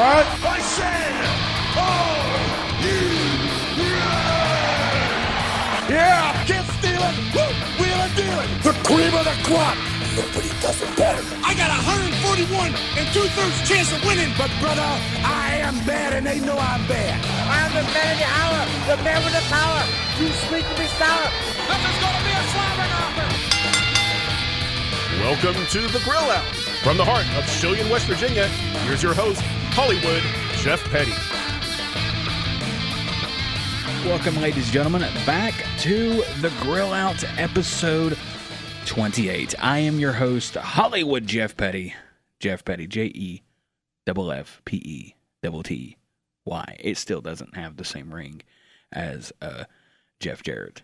What? I said, are you ready? Yeah! Can't steal it! Woo! Wheel and deal it! The cream of the crop! Nobody does it better. I got 141 and 2/3 chance of winning. But brother, I am bad and they know I'm bad. I'm the man of the hour, the man with the power. Too sweet to be sour. Nothing's gonna be a slobber knocker. Welcome to The Grill Out. From the heart of Shillian, West Virginia, here's your host, Hollywood Jeff Petty. Welcome, ladies and gentlemen, back to The Grill Out, episode 28. I am your host, Hollywood Jeff Petty. Jeff Petty, JEFFPETTY. It still doesn't have the same ring as Jeff Jarrett.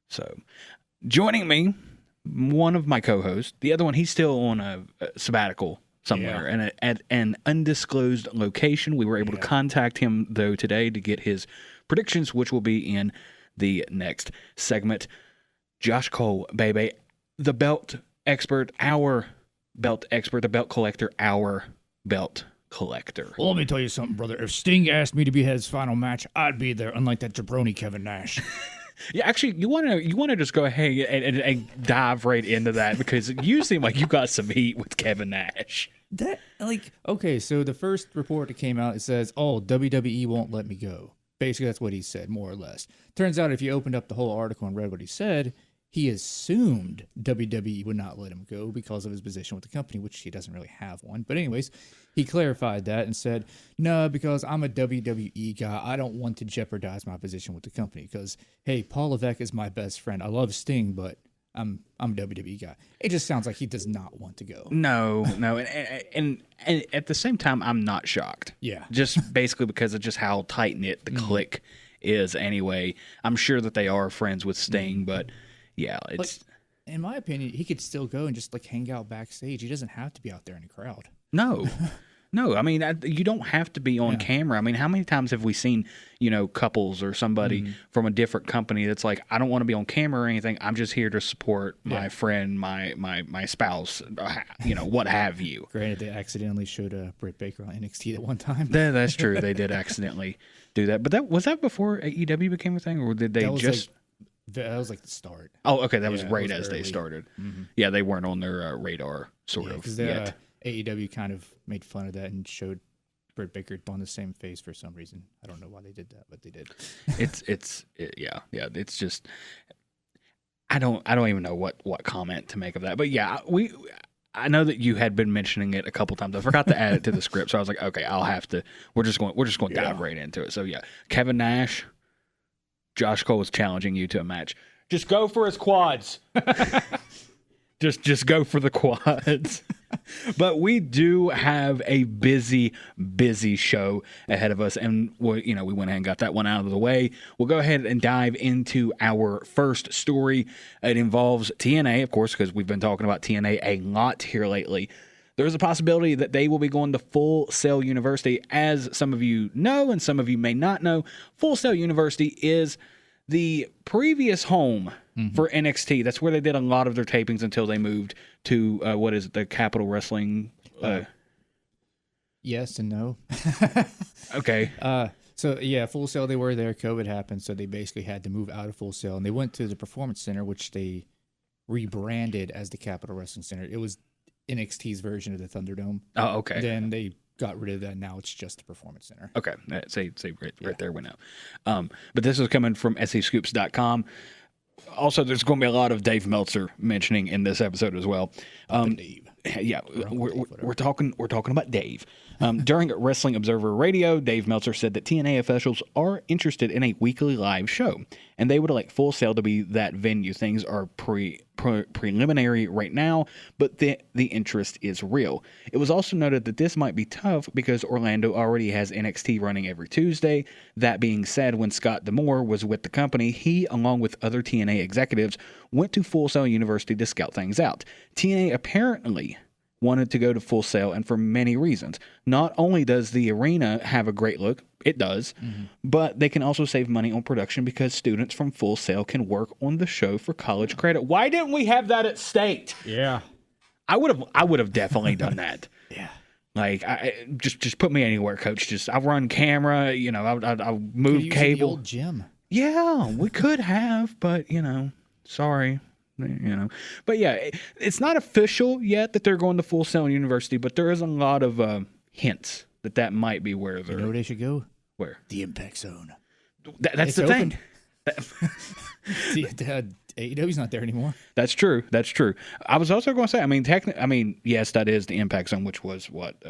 So, joining me, one of my co-hosts, the other one, he's still on a sabbatical somewhere and at an undisclosed location. We were able to contact him, though, today to get his predictions, which will be in the next segment. Josh Cole, baby, the belt expert, our belt expert, the belt collector, our belt collector. Well, let me tell you something, brother. If Sting asked me to be his final match, I'd be there, unlike that jabroni Kevin Nash. Yeah, actually, you want to just go ahead and dive right into that, because you seem like you got some heat with Kevin Nash. Okay, so the first report that came out, it says, WWE won't let me go. Basically, that's what he said, more or less. Turns out if you opened up the whole article and read what he said, he assumed WWE would not let him go because of his position with the company, which he doesn't really have one. But anyways, he clarified that and said, no, because I'm a WWE guy, I don't want to jeopardize my position with the company because, hey, Paul Levesque is my best friend. I love Sting, but I'm a WWE guy. It just sounds like he does not want to go. No. And at the same time, I'm not shocked. Yeah. Just basically because of just how tight-knit the clique is anyway. I'm sure that they are friends with Sting, but... yeah, it's... in my opinion, he could still go and just, hang out backstage. He doesn't have to be out there in the crowd. No. I mean, you don't have to be on camera. I mean, how many times have we seen, couples or somebody from a different company that's like, I don't want to be on camera or anything. I'm just here to support my friend, my spouse, what have you. Granted, they accidentally showed Britt Baker on NXT at one time. That's true. They did accidentally do that. But was that before AEW became a thing, or did they just... that was the start. Oh, okay. That was right as early. they started. Mm-hmm. Yeah, they weren't on their radar, sort of, yet. AEW kind of made fun of that and showed Britt Baker on the same face for some reason. I don't know why they did that, but they did. It's just... I don't even know what comment to make of that. But yeah, I know that you had been mentioning it a couple times. I forgot to add it to the script, so I was like, okay, I'll have to... We're just going to dive right into it. So yeah, Kevin Nash... Josh Cole is challenging you to a match. Just go for his quads. just go for the quads. But we do have a busy show ahead of us, and we went ahead and got that one out of the way. We'll go ahead and dive into our first story. It involves TNA, of course, because we've been talking about TNA a lot here lately. There's a possibility that they will be going to Full Sail University. As some of you know, and some of you may not know, Full Sail University is the previous home for NXT. That's where they did a lot of their tapings until they moved to, the Capital Wrestling? Yes and no. Okay. So, Full Sail, they were there. COVID happened, so they basically had to move out of Full Sail. And they went to the Performance Center, which they rebranded as the Capital Wrestling Center. It was NXT's version of the Thunderdome. Oh, okay. Then they got rid of that. Now it's just the Performance Center. Okay. Say right there went out. But this is coming from SAScoops.com. Also, there's going to be a lot of Dave Meltzer mentioning in this episode as well. Dave. Yeah, we're talking about Dave. During Wrestling Observer Radio, Dave Meltzer said that TNA officials are interested in a weekly live show, and they would like Full Sail to be that venue. Things are preliminary right now, but the interest is real. It was also noted that this might be tough because Orlando already has NXT running every Tuesday. That being said, when Scott D'Amore was with the company, he, along with other TNA executives, went to Full Sail University to scout things out. TNA apparently wanted to go to Full Sail, and for many reasons. Not only does the arena have a great look, it does, but they can also save money on production because students from Full Sail can work on the show for college credit. Why didn't we have that at State? Yeah. I would have definitely done that. Yeah. Like, just put me anywhere, coach. I'll run camera. I'll move cable. The old gym. Yeah, we could have, but sorry. But yeah, it's not official yet that they're going to Full Sail University, but there is a lot of hints that might be where they're. You know where they should go? Where? The Impact Zone. That's the thing. AEW's not there anymore. That's true. I was also going to say, yes, that is the Impact Zone, which was what?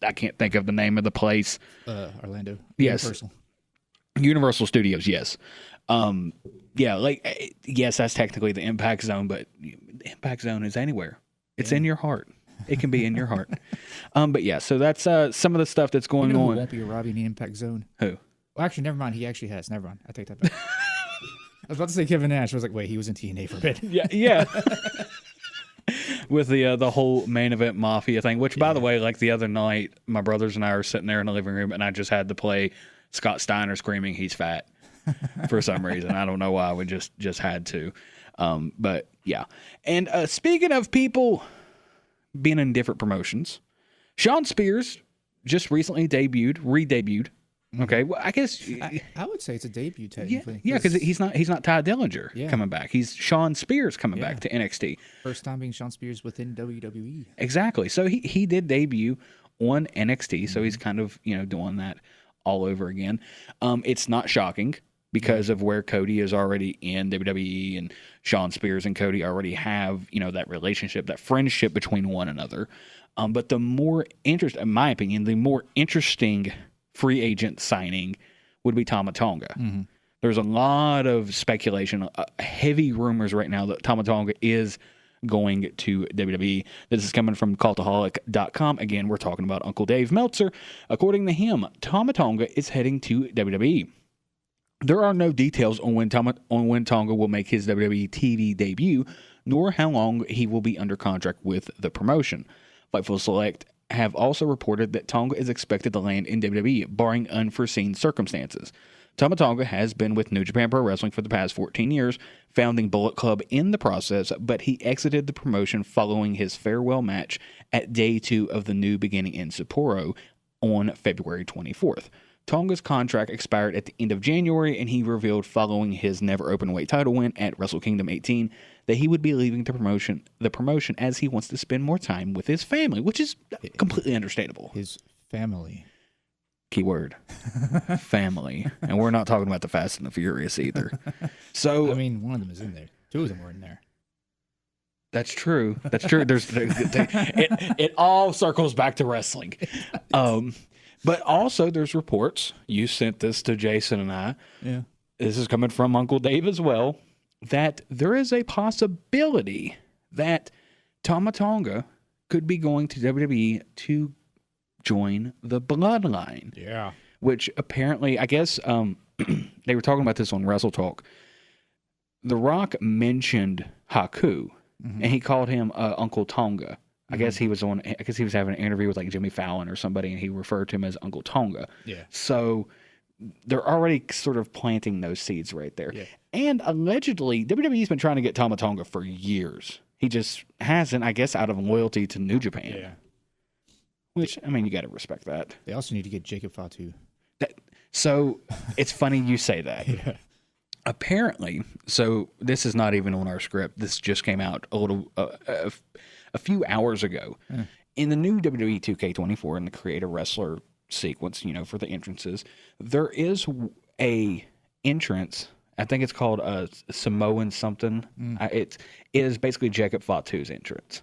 I can't think of the name of the place. Orlando. Yes. Universal Studios. Yes. Yes, that's technically the Impact Zone, but the Impact Zone is anywhere. It's in your heart. It can be in your heart. But yeah, so that's some of the stuff that's going on. Who won't be arriving in the Impact Zone? Who? Well, actually, never mind. He actually has. Never mind. I take that back. I was about to say Kevin Nash. I was like, wait, he was in TNA for a bit. Yeah. With the whole main event mafia thing, which, by the way, like the other night, my brothers and I were sitting there in the living room, and I just had to play Scott Steiner screaming, "He's fat," for some reason. I don't know why. We just had to. But yeah. And speaking of people being in different promotions, Shawn Spears just recently re-debuted. Okay, well, I guess I would say it's a debut technically. Yeah, because he's not Ty Dillinger coming back. He's Shawn Spears coming back to NXT. First time being Shawn Spears within WWE. Exactly. So he did debut on NXT. So he's kind of doing that all over again. It's not shocking because of where Cody is already in WWE, and Shawn Spears and Cody already have that relationship, that friendship between one another. But the more in my opinion, the more interesting free agent signing would be Tama Tonga. Mm-hmm. There's a lot of speculation, heavy rumors right now that Tama Tonga is going to WWE. This is coming from Cultaholic.com. Again, we're talking about Uncle Dave Meltzer. According to him, Tama Tonga is heading to WWE. There are no details on when Tonga will make his WWE TV debut, nor how long he will be under contract with the promotion. Fightful Select have also reported that Tonga is expected to land in WWE, barring unforeseen circumstances. Tama Tonga has been with New Japan Pro Wrestling for the past 14 years, founding Bullet Club in the process, but he exited the promotion following his farewell match at Day 2 of the New Beginning in Sapporo on February 24th. Tonga's contract expired at the end of January, and he revealed following his never openweight title win at Wrestle Kingdom 18 that he would be leaving the promotion as he wants to spend more time with his family, which is completely understandable. His family. Keyword. Family. And we're not talking about the Fast and the Furious either. So one of them is in there. Two of them were in there. That's true. It all circles back to wrestling. But also there's reports. You sent this to Jason and I. Yeah. This is coming from Uncle Dave as well, that there is a possibility that Tama Tonga could be going to WWE to join the Bloodline. Yeah. Which apparently, I guess, they were talking about this on Wrestle Talk. The Rock mentioned Haku, and he called him Uncle Tonga. I guess he was having an interview with like Jimmy Fallon or somebody, and he referred to him as Uncle Tonga. Yeah. So they're already sort of planting those seeds right there. Yeah. And allegedly, WWE's been trying to get Tama Tonga for years. He just hasn't, I guess, out of loyalty to New Japan. Yeah. Which, you got to respect that. They also need to get Jacob Fatu. So it's funny you say that. Yeah. Apparently, so this is not even on our script. This just came out a few hours ago. In the new WWE 2K24 in the Creator Wrestler sequence, for the entrances, there is a entrance. I think it's called Samoan something. It is basically Jacob Fatu's entrance.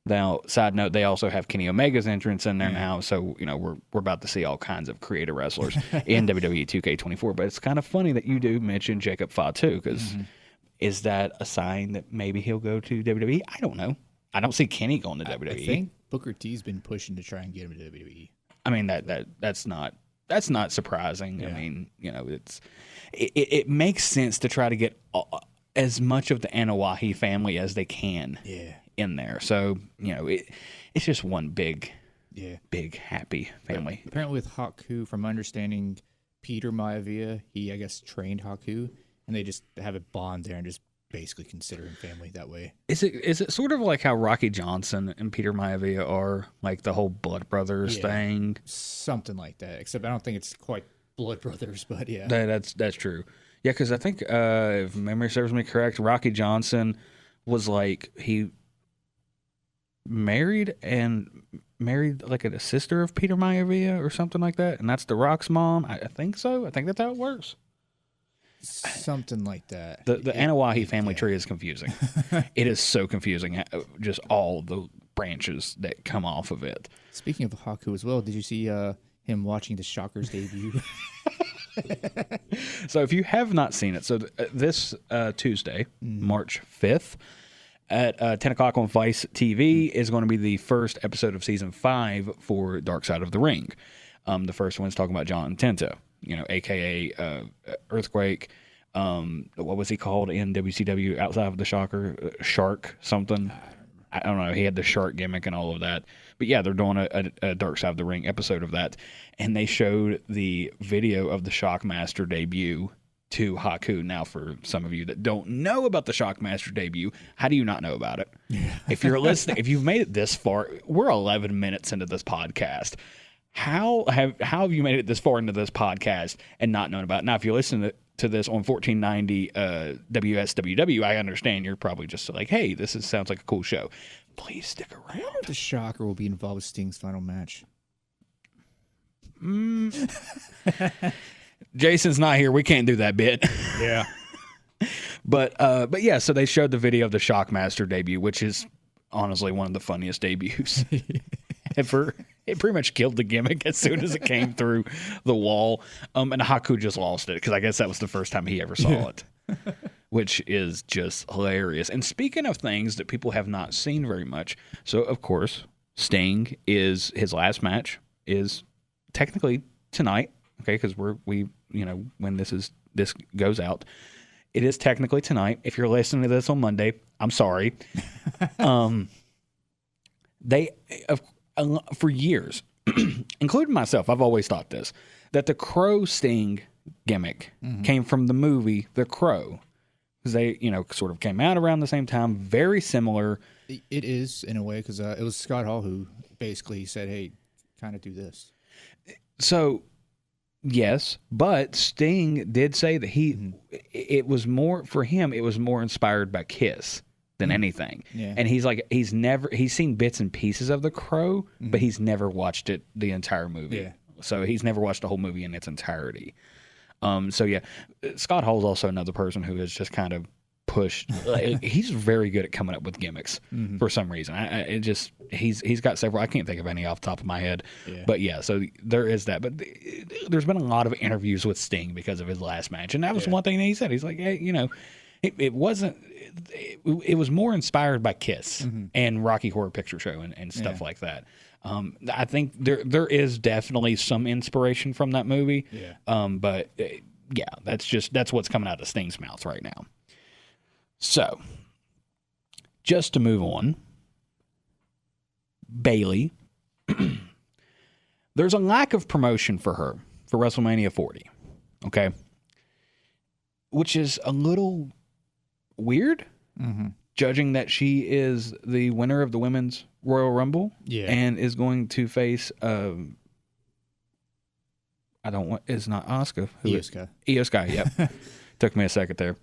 Now, side note, they also have Kenny Omega's entrance in there now, so we're about to see all kinds of creator wrestlers in WWE 2K24. But it's kind of funny that you do mention Jacob Fatu, because is that a sign that maybe he'll go to WWE? I don't know. I don't see Kenny going to WWE. I think Booker T's been pushing to try and get him to WWE. That's not surprising. Yeah. It makes sense to try to get as much of the Anoa'i family as they can. Yeah. In there. So, it's just one big happy family. But apparently with Haku, from understanding Peter Maivia, he, I guess, trained Haku, and they just have a bond there and just basically consider him family that way. Is it sort of like how Rocky Johnson and Peter Maivia are, like the whole Blood Brothers thing? Something like that. Except I don't think it's quite Blood Brothers, but yeah. That's true. Yeah, because I think, if memory serves me correct, Rocky Johnson was like, he married like a sister of Peter Maivia or something like that, and that's The Rock's mom. I think so. I think that's how it works. Something like that. The Anawahi family tree is confusing. It is so confusing, just all the branches that come off of it. Speaking of Haku as well, did you see him watching the Shockers debut? So if you have not seen it, so this Tuesday, March 5th, at 10 o'clock on Vice TV is going to be the first episode of Season 5 for Dark Side of the Ring. The first one's talking about John Tenta, a.k.a. Earthquake. What was he called in WCW outside of the Shocker? Shark something? I don't know. He had the shark gimmick and all of that. But yeah, they're doing a Dark Side of the Ring episode of that. And they showed the video of the Shockmaster debut to Haku. Now, for some of you that don't know about the Shockmaster debut, how do you not know about it? If you're listening, if you've made it this far, we're 11 minutes into this podcast. How have you made it this far into this podcast and not known about it? Now, if you're listening to this on 1490 WSWW, I understand you're probably just like, hey, sounds like a cool show. Please stick around. The Shocker will be involved with Sting's final match. Jason's not here. We can't do that bit. Yeah. But yeah, so they showed the video of the Shockmaster debut, which is honestly one of the funniest debuts ever. It pretty much killed the gimmick as soon as it came through the wall. And Haku just lost it because I guess that was the first time he ever saw it, which is just hilarious. And speaking of things that people have not seen very much, so of course, Sting is his last match is technically tonight. Okay, because we when this goes out, it is technically tonight. If you're listening to this on Monday, I'm sorry. They for years, including myself, I've always thought this, that the Crow Sting gimmick came from the movie The Crow, because they sort of came out around the same time, very similar. It is in a way because it was Scott Hall who basically said, "Hey, kind of do this." So. Yes, but Sting did say that it was more for him. It was more inspired by Kiss than anything. Yeah. And he's like, he's seen bits and pieces of The Crow, but he's never watched the entire movie. Yeah. So he's never watched the whole movie in its entirety. So yeah, Scott Hall's also another person who has just kind of pushed. He's very good at coming up with gimmicks for some reason. He's got several. I can't think of any off the top of my head. Yeah. But yeah, so there is that. But there's been a lot of interviews with Sting because of his last match, and that was one thing that he said. He's like, hey, it wasn't. It was more inspired by Kiss and Rocky Horror Picture Show and stuff like that. I think there is definitely some inspiration from that movie. Yeah. But yeah, that's what's coming out of Sting's mouth right now. So, just to move on, Bayley, there's a lack of promotion for her for WrestleMania 40, okay? Which is a little weird, judging that she is the winner of the Women's Royal Rumble and is going to face, it's not Asuka. Io Sky. Io Sky, yep. Took me a second there.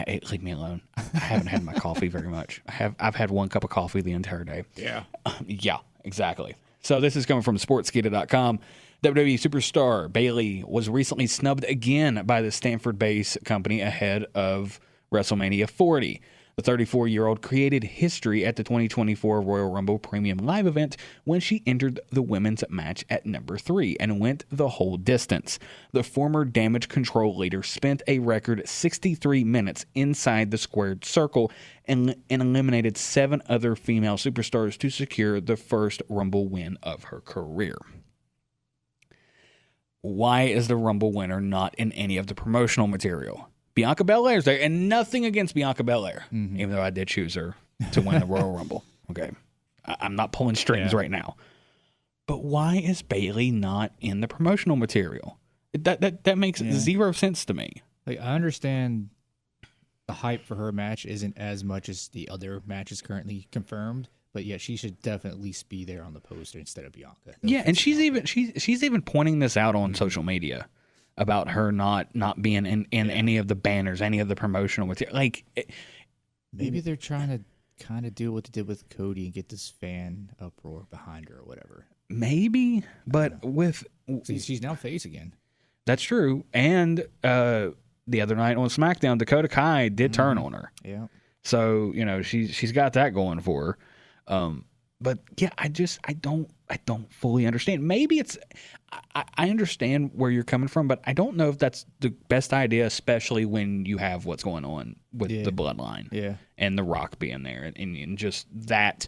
Leave me alone. I haven't had my coffee very much. I've had one cup of coffee the entire day. Yeah. Yeah, exactly. So this is coming from Sportskeeda.com. WWE superstar Bayley was recently snubbed again by the Stanford-based company ahead of WrestleMania 40. The 34-year-old created history at the 2024 Royal Rumble Premium Live event when she entered the women's match at number 3 and went the whole distance. The former Damage Control leader spent a record 63 minutes inside the squared circle and eliminated 7 other female superstars to secure the first Rumble win of her career. Why is the Rumble winner not in any of the promotional material? Bianca Belair's there, and nothing against Bianca Belair, even though I did choose her to win the Royal Rumble. Okay, I'm not pulling strings right now. But why is Bayley not in the promotional material? That makes zero sense to me. Like, I understand the hype for her match isn't as much as the other matches currently confirmed. But yeah, she should definitely at least be there on the poster instead of Bianca. Yeah, and she's even pointing this out on social media about her not being in any of the banners, any of the promotional material. Like, maybe they're trying to kind of do what they did with Cody and get this fan uproar behind her or whatever. Maybe, but she's now face again. That's true. And the other night on SmackDown, Dakota Kai did turn on her. Yeah. So, she's got that going for her. But yeah, I don't fully understand. Maybe I understand where you're coming from, but I don't know if that's the best idea, especially when you have what's going on with the bloodline and The Rock being there and just that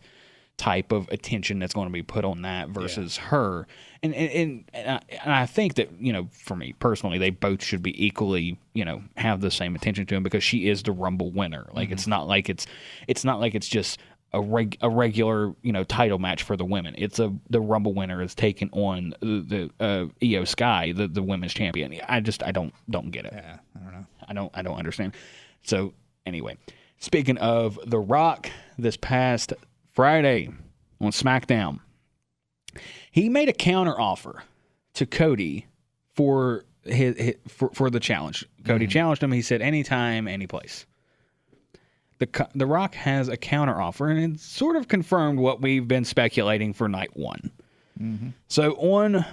type of attention that's going to be put on that versus her. And I think that, for me personally, they both should be equally, have the same attention to him because she is the Rumble winner. Like, it's not like it's just a regular, title match for the women. It's the Rumble winner is taking on the Io Sky, the women's champion. I don't get it. Yeah, I don't know. I don't understand. So anyway, speaking of The Rock, this past Friday on SmackDown, he made a counter offer to Cody for for the challenge. Cody challenged him. He said, anytime, any place. The Rock has a counter offer, and it sort of confirmed what we've been speculating for night one. Mm-hmm. So on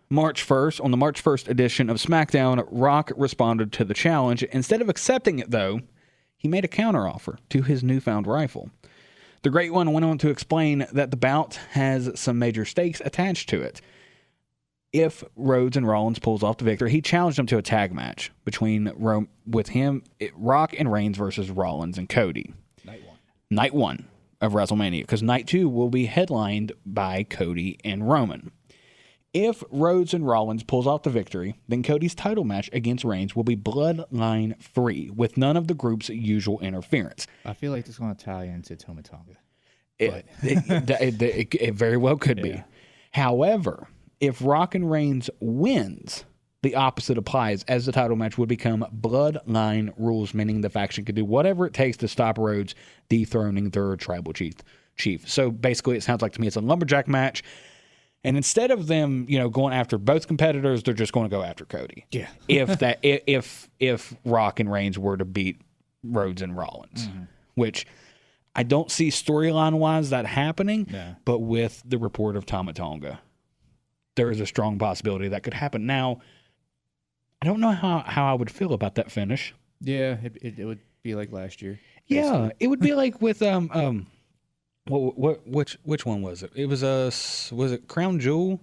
March 1st, on the March 1st edition of SmackDown, Rock responded to the challenge. Instead of accepting it, though, he made a counter offer to his newfound rival. The Great One went on to explain that the bout has some major stakes attached to it. If Rhodes and Rollins pulls off the victory, he challenged him to a tag match between Rock and Reigns versus Rollins and Cody. Night one of WrestleMania, because night two will be headlined by Cody and Roman. If Rhodes and Rollins pulls off the victory, then Cody's title match against Reigns will be bloodline free, with none of the group's usual interference. I feel like this is going to tie into Toma Tonga. It very well could be. However, if Rock and Reigns wins, the opposite applies, as the title match would become bloodline rules, meaning the faction could do whatever it takes to stop Rhodes dethroning their tribal chief. So basically, it sounds like to me it's a lumberjack match, and instead of them, going after both competitors, they're just going to go after Cody. Yeah. if Rock and Reigns were to beat Rhodes and Rollins, which I don't see storyline wise that happening, but with the report of Tama Tonga, there is a strong possibility that could happen. Now, I don't know how I would feel about that finish. Yeah, it would be like last year. Yeah, basically. It would be like with which one was it? It was it Crown Jewel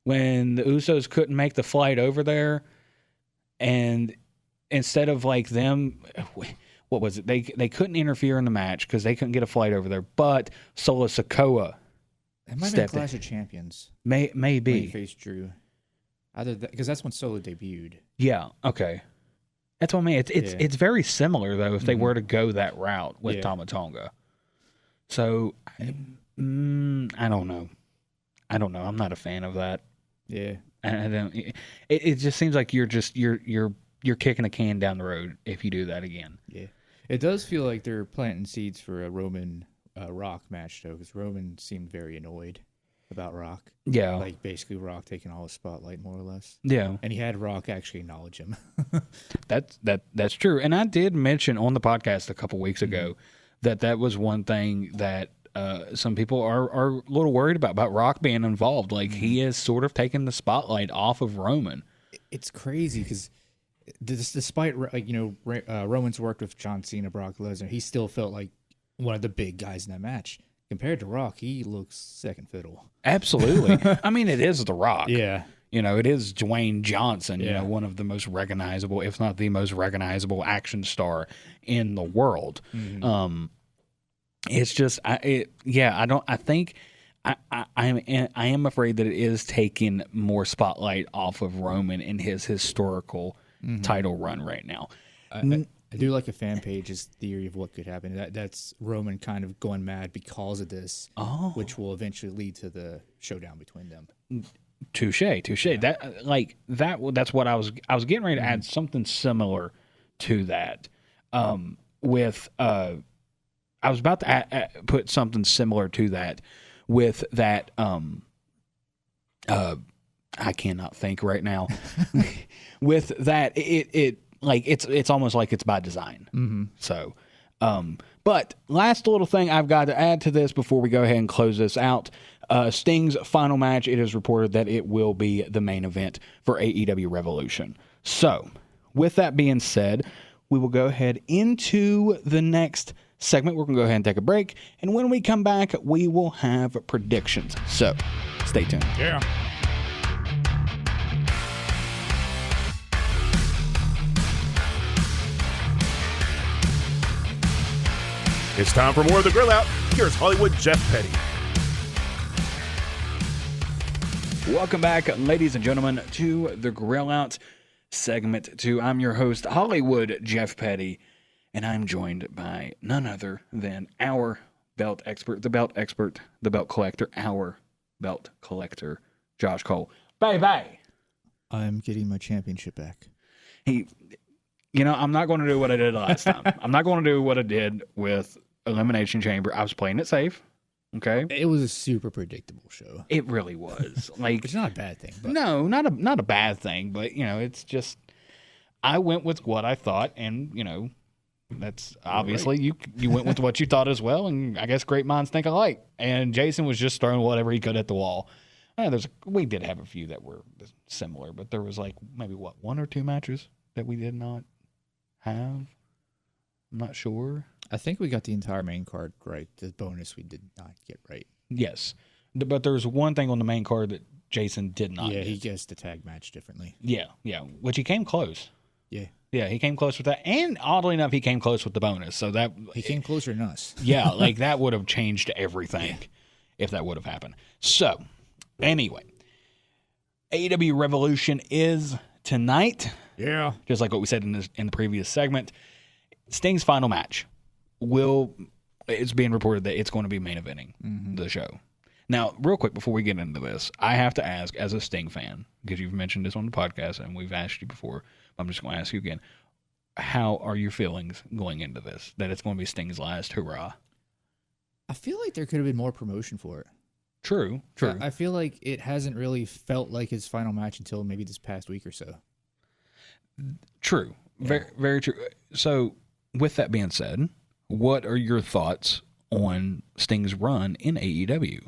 when the Usos couldn't make the flight over there, and instead of like them, what was it? They couldn't interfere in the match because they couldn't get a flight over there, but Solo Sikoa. It might have been Clash of Champions. Maybe. When he faced Drew. Because that's when Solo debuted. Yeah, okay. That's what I mean. It's very similar, though, if they were to go that route with Tama Tonga. So, I don't know. I'm not a fan of that. Yeah. I don't. It just seems like you're kicking a can down the road if you do that again. Yeah. It does feel like they're planting seeds for a Roman Rock match, though, because Roman seemed very annoyed about Rock. Yeah. Like, basically Rock taking all the spotlight, more or less. Yeah. And he had Rock actually acknowledge him. That's true. And I did mention on the podcast a couple weeks ago that was one thing that some people are a little worried about Rock being involved. Like, he has sort of taken the spotlight off of Roman. It's crazy, because despite, Roman's worked with John Cena, Brock Lesnar, he still felt like one of the big guys in that match. Compared to Rock, he looks second fiddle. Absolutely. I mean, it is The Rock. Yeah. It is Dwayne Johnson, one of the most recognizable, if not the most recognizable action star in the world. Mm-hmm. It's just, I am afraid that it is taking more spotlight off of Roman in his historical title run right now. I do like a fan page's theory of what could happen. That's Roman kind of going mad because of this, which will eventually lead to the showdown between them. Touche. Yeah. That's what I was getting ready to add something similar to that. with I was about to put something similar to that with that I cannot think right now. With that, it like it's almost like it's by design. Mm-hmm. So, but last little thing I've got to add to this before we go ahead and close this out. Sting's final match, it is reported that it will be the main event for AEW Revolution. So, with that being said, we will go ahead into the next segment. We're going to go ahead and take a break. And when we come back, we will have predictions. So, stay tuned. Yeah. It's time for more of the Grill Out. Here's Hollywood Jeff Petty. Welcome back, ladies and gentlemen, to the Grill Out segment 2. I'm your host, Hollywood Jeff Petty, and I'm joined by none other than our belt expert, the belt collector, our belt collector, Josh Cole. Bye. I'm getting my championship back. I'm not going to do what I did last time. I'm not going to do what I did with Elimination Chamber. I was playing it safe. Okay. It was a super predictable show. It really was. Like, it's not a bad thing. But. No, not a bad thing, but it's just I went with what I thought, and that's obviously right. you went with what you thought as well, and I guess great minds think alike. And Jason was just throwing whatever he could at the wall. We did have a few that were similar, but there was like maybe one or two matches that we did not have. I'm not sure. I think we got the entire main card right. The bonus we did not get right. Yes. But there was one thing on the main card that Jason did not get. He guessed the tag match differently. Yeah. Which he came close. Yeah. Yeah, he came close with that. And oddly enough, he came close with the bonus. So that he came closer than us. Yeah, like that would have changed everything if that would have happened. So, anyway, AEW Revolution is tonight. Yeah. Just like what we said in the previous segment. Sting's final match it's being reported that it's going to be main eventing the show. Now, real quick before we get into this, I have to ask, as a Sting fan, because you've mentioned this on the podcast and we've asked you before, I'm just going to ask you again, how are your feelings going into this? That it's going to be Sting's last hurrah? I feel like there could have been more promotion for it. True. I feel like it hasn't really felt like his final match until maybe this past week or so. True. Yeah. Very, very true. So, with that being said, what are your thoughts on Sting's run in AEW?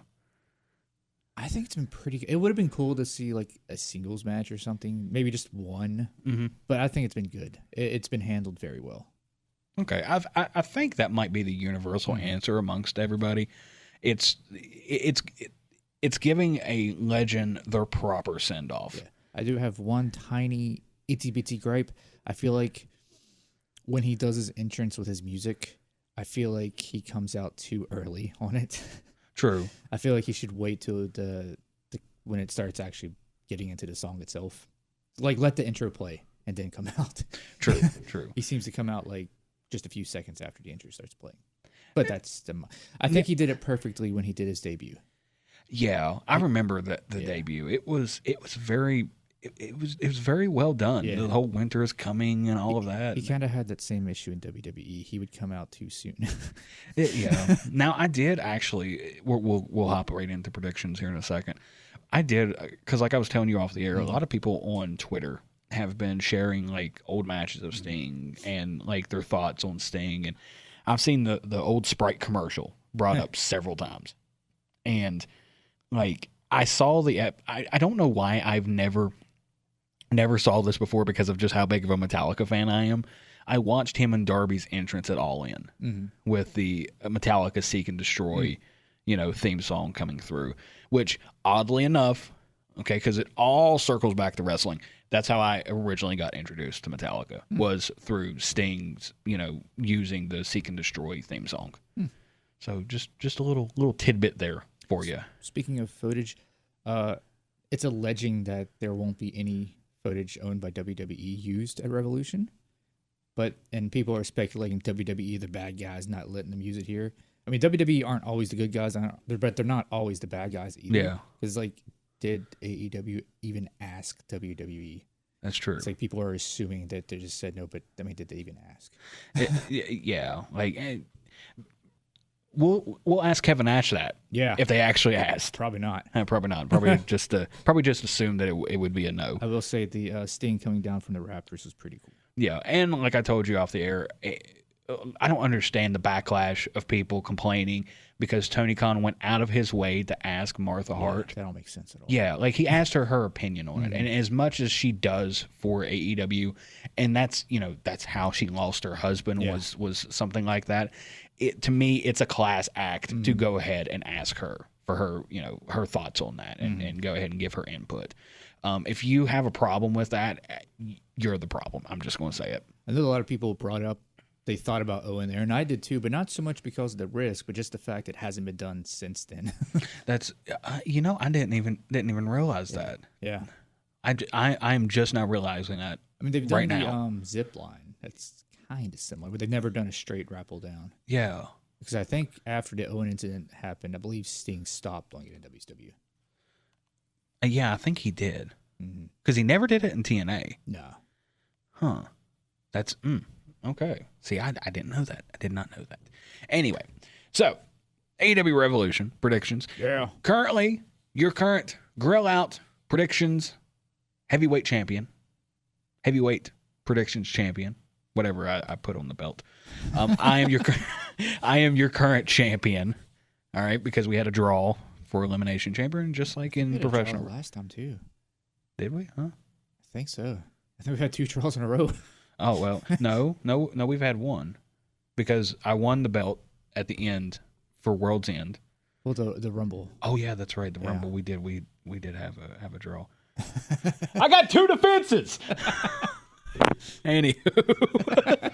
I think it's been pretty good. It would have been cool to see like a singles match or something, maybe just one. Mm-hmm. But I think it's been good. It's been handled very well. Okay, I think that might be the universal answer amongst everybody. It's giving a legend their proper send off. Yeah. I do have one tiny itsy bitsy gripe. I feel like when he does his entrance with his music, I feel like he comes out too early on it. True. I feel like he should wait till the when it starts actually getting into the song itself. Like, let the intro play and then come out. True. He seems to come out like just a few seconds after the intro starts playing. But I think he did it perfectly when he did his debut. Yeah, I remember the debut. It was very well done. Yeah. The whole winter is coming and all of that. He kind of had that same issue in WWE. He would come out too soon. Yeah. Now I did actually. We'll hop right into predictions here in a second. I did because, like I was telling you off the air, a lot of people on Twitter have been sharing like old matches of Sting and like their thoughts on Sting, and I've seen the old Sprite commercial brought up several times, and like I saw I don't know why I've never saw this before because of just how big of a Metallica fan I am. I watched him and Darby's entrance at All In with the Metallica Seek and Destroy, theme song coming through, which oddly enough, because it all circles back to wrestling. That's how I originally got introduced to Metallica was through Sting's, using the Seek and Destroy theme song. So just a little tidbit there for you. Speaking of footage, it's alleging that there won't be any footage owned by WWE used at Revolution, and people are speculating WWE the bad guys not letting them use it here. I mean, WWE aren't always the good guys, but they're not always the bad guys either. Yeah, because did AEW even ask WWE That's true. It's like people are assuming that they just said no, but I mean, did they even ask? Yeah, like we'll ask Kevin Nash that. Yeah, if they actually asked. Probably not. Probably not. Probably just assume that it would be a no. I will say the Sting coming down from the Raptors was pretty cool. Yeah, and like I told you off the air, I don't understand the backlash of people complaining because Tony Khan went out of his way to ask Martha Hart. That don't make sense at all. Yeah, like he asked her opinion on it, and as much as she does for AEW, and that's how she lost her husband was something like that. To me, it's a class act to go ahead and ask her for her her thoughts on that, and go ahead and give her input. If you have a problem with that, you're the problem. I'm just going to say it. I know a lot of people brought up they thought about Owen there, and I did too, but not so much because of the risk, but just the fact it hasn't been done since then. That's I didn't even realize that. Yeah, I'm just now realizing that. I mean, they've done the zip line. That's kind of similar, but they've never done a straight rappel down. Yeah, because I think after the Owen incident happened, I believe Sting stopped doing it in WCW. Yeah, I think he did. Because he never did it in TNA. No. Huh. That's okay. See, I didn't know that. I did not know that. Anyway, so AEW Revolution predictions. Yeah. Currently, your current Grill Out predictions heavyweight champion, heavyweight predictions champion, whatever I put on the belt. I am your current champion. All right, because we had a draw for Elimination Chamber, and just like in professional last time too. Did we? Huh? I think so. I think we've had 2 draws in a row. Oh well, no, we've had one because I won the belt at the end for World's End. Well, the Rumble. Oh yeah, that's right. The Rumble we did have a draw. I got 2 defenses. Anywho,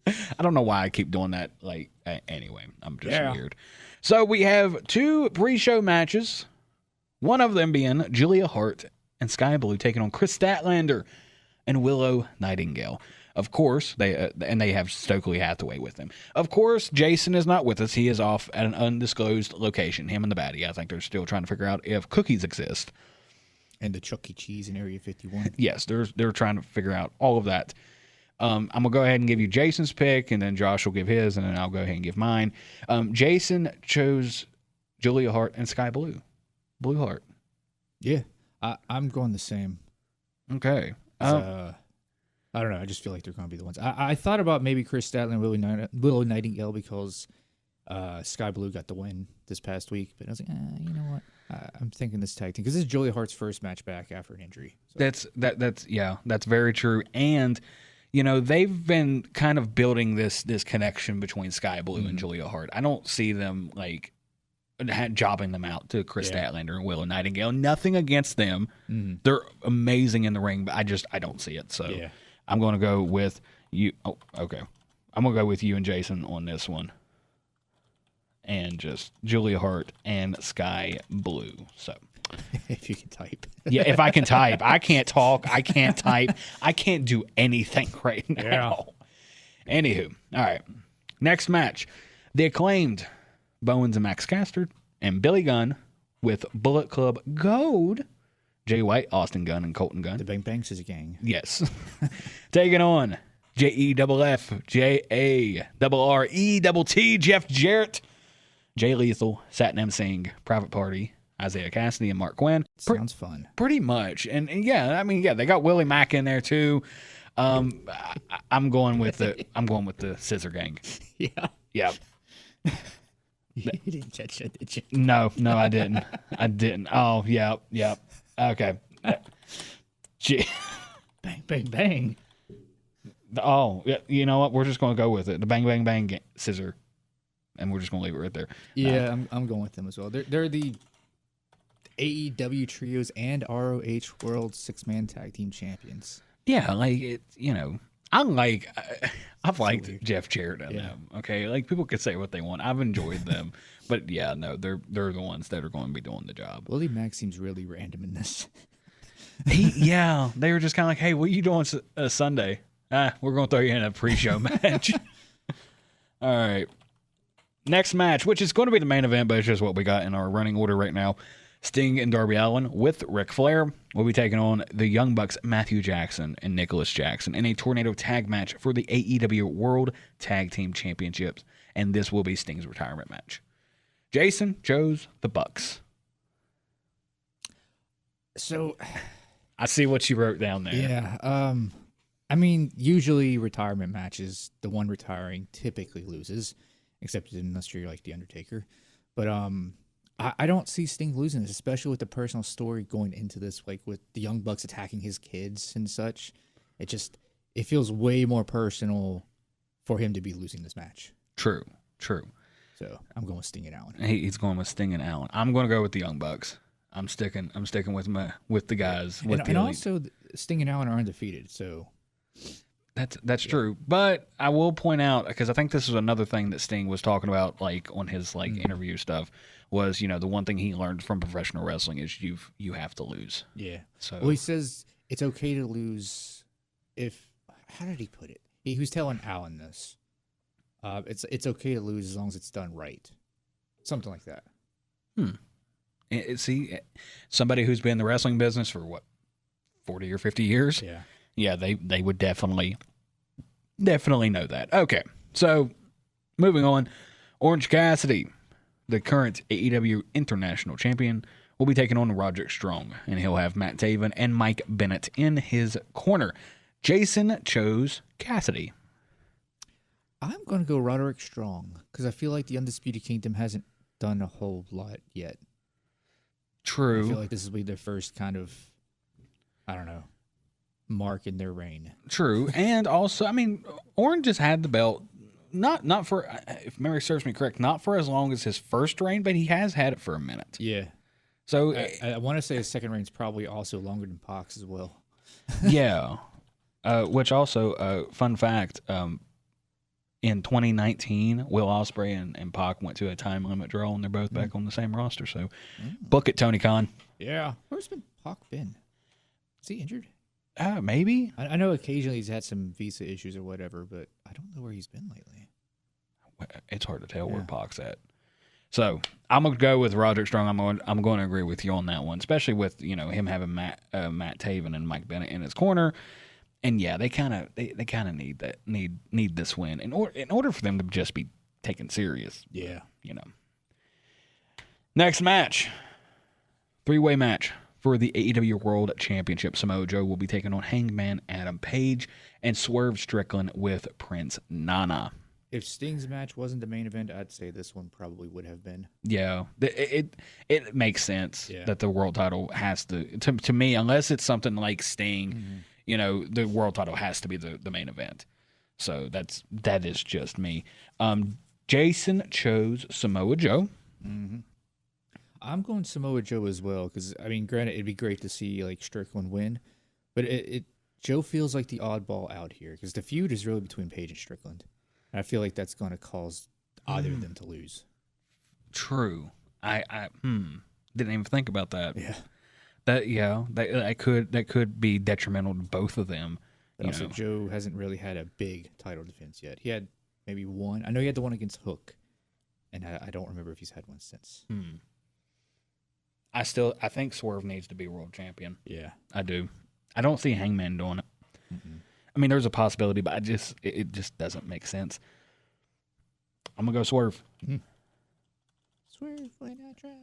I don't know why I keep doing that. Like anyway, I'm just weird. So we have 2 pre-show matches. One of them being Julia Hart and Sky Blue taking on Chris Statlander and Willow Nightingale. Of course, they have Stokely Hathaway with them. Of course, Jason is not with us. He is off at an undisclosed location. Him and the baddie. I think they're still trying to figure out if cookies exist. And the Chuck E. Cheese in Area 51. Yes, they're trying to figure out all of that. I'm going to go ahead and give you Jason's pick, and then Josh will give his, and then I'll go ahead and give mine. Jason chose Julia Hart and Sky Blue. Blue Hart. Yeah, I'm going the same. Okay. I don't know. I just feel like they're going to be the ones. I thought about maybe Chris Statler and Willow Nightingale because Sky Blue got the win this past week. But I was like, you know what? I'm thinking this tag team because this is Julia Hart's first match back after an injury. So. That's very true. And they've been kind of building this connection between Sky Blue and Julia Hart. I don't see them like jobbing them out to Chris Statlander and Willow Nightingale. Nothing against them. They're amazing in the ring, but I don't see it. So I'm going to go with you. Oh, okay. I'm going to go with you and Jason on this one. And just Julia Hart and Sky Blue. So if you can type. Yeah, if I can type. I can't talk. I can't type. I can't do anything right now. Yeah. Anywho. All right. Next match. The Acclaimed Bowens and Max Caster and Billy Gunn with Bullet Club Gold, Jay White, Austin Gunn, and Colton Gunn. The Bang Bangs is a gang. Yes. Taking on JEFF, JARRETT, Jeff Jarrett, Jay Lethal, Satnam Singh, Private Party, Isaiah Cassidy, and Mark Quinn. Sounds fun. Pretty much. And they got Willie Mack in there too. I'm going with the Scissor Gang. Yeah. Yeah. You didn't catch that, did you? No, I didn't. Oh, yeah. Okay. Bang, bang, bang. Oh, you know what? We're just going to go with it. The Bang, Bang, Bang Scissor. And we're just going to leave it right there. Yeah, I'm going with them as well. They're the AEW Trios and ROH World 6-Man Tag Team Champions. Yeah, like, I've liked Jeff Jarrett and them. Okay, like people can say what they want. I've enjoyed them, but yeah, no, they're the ones that are going to be doing the job. Willie Mack seems really random in this. They were just kind of like, hey, what are you doing Sunday? We're going to throw you in a pre-show match. All right, next match, which is going to be the main event, but it's just what we got in our running order right now. Sting and Darby Allin with Ric Flair will be taking on the Young Bucks, Matthew Jackson and Nicholas Jackson, in a tornado tag match for the AEW World Tag Team Championships, and this will be Sting's retirement match. Jason chose the Bucks. So, I see what you wrote down there. Yeah. I mean, usually retirement matches, the one retiring typically loses, except unless you're like The Undertaker. But I don't see Sting losing this, especially with the personal story going into this, like with the Young Bucks attacking his kids and such. It feels way more personal for him to be losing this match. True. So I'm going with Sting and Allin. He's going with Sting and Allin. I'm going to go with the Young Bucks. I'm sticking with the guys. And also, Sting and Allin are undefeated, so that's true. But I will point out, because I think this is another thing that Sting was talking about, like on his interview stuff, was the one thing he learned from professional wrestling is you have to lose. Yeah. So he says it's okay to lose if. How did he put it? He was telling Allin this. It's okay to lose as long as it's done right. Something like that. See, somebody who's been in the wrestling business for 40 or 50 years? Yeah, they would definitely know that. Okay, so moving on, Orange Cassidy, the current AEW International Champion, will be taking on Roderick Strong, and he'll have Matt Taven and Mike Bennett in his corner. Jason chose Cassidy. I'm going to go Roderick Strong because I feel like the Undisputed Kingdom hasn't done a whole lot yet. True. I feel like this will be their first kind of, I don't know, mark in their reign. True. And also, I mean, Orange has had the belt, not for, if memory serves me correct, not for as long as his first reign, but he has had it for a minute. Yeah. So I want to say his second reign's probably also longer than Pac's as well. Yeah. Which also, fun fact, in 2019, Will Ospreay and Pac went to a time limit draw, and they're both back on the same roster. So, book it, Tony Khan. Yeah. Where's Pac been? Is he injured? Maybe. I know occasionally he's had some visa issues or whatever, but I don't know where he's been lately. It's hard to tell where Pac's at. So, I'm going to go with Roderick Strong. I'm going to agree with you on that one, especially with him having Matt Taven and Mike Bennett in his corner. And yeah, they kind of need that need this win in order for them to just be taken serious. Yeah, Next match, 3-way match for the AEW World Championship. Samoa Joe will be taking on Hangman Adam Page and Swerve Strickland with Prince Nana. If Sting's match wasn't the main event, I'd say this one probably would have been. Yeah, it makes sense that the world title has to me, unless it's something like Sting. The world title has to be the main event. So that is just me. Jason chose Samoa Joe. Mm-hmm. I'm going Samoa Joe as well because, I mean, granted, it'd be great to see like Strickland win, but Joe feels like the oddball out here because the feud is really between Page and Strickland. And I feel like that's going to cause either of them to lose. True. I didn't even think about that. Yeah. That could be detrimental to both of them. But also, Joe hasn't really had a big title defense yet. He had maybe one. I know he had the one against Hook, and I don't remember if he's had one since. I think Swerve needs to be world champion. Yeah, I do. I don't see Hangman doing it. I mean, there's a possibility, but it just doesn't make sense. I'm gonna go Swerve. Swerve, why not drive?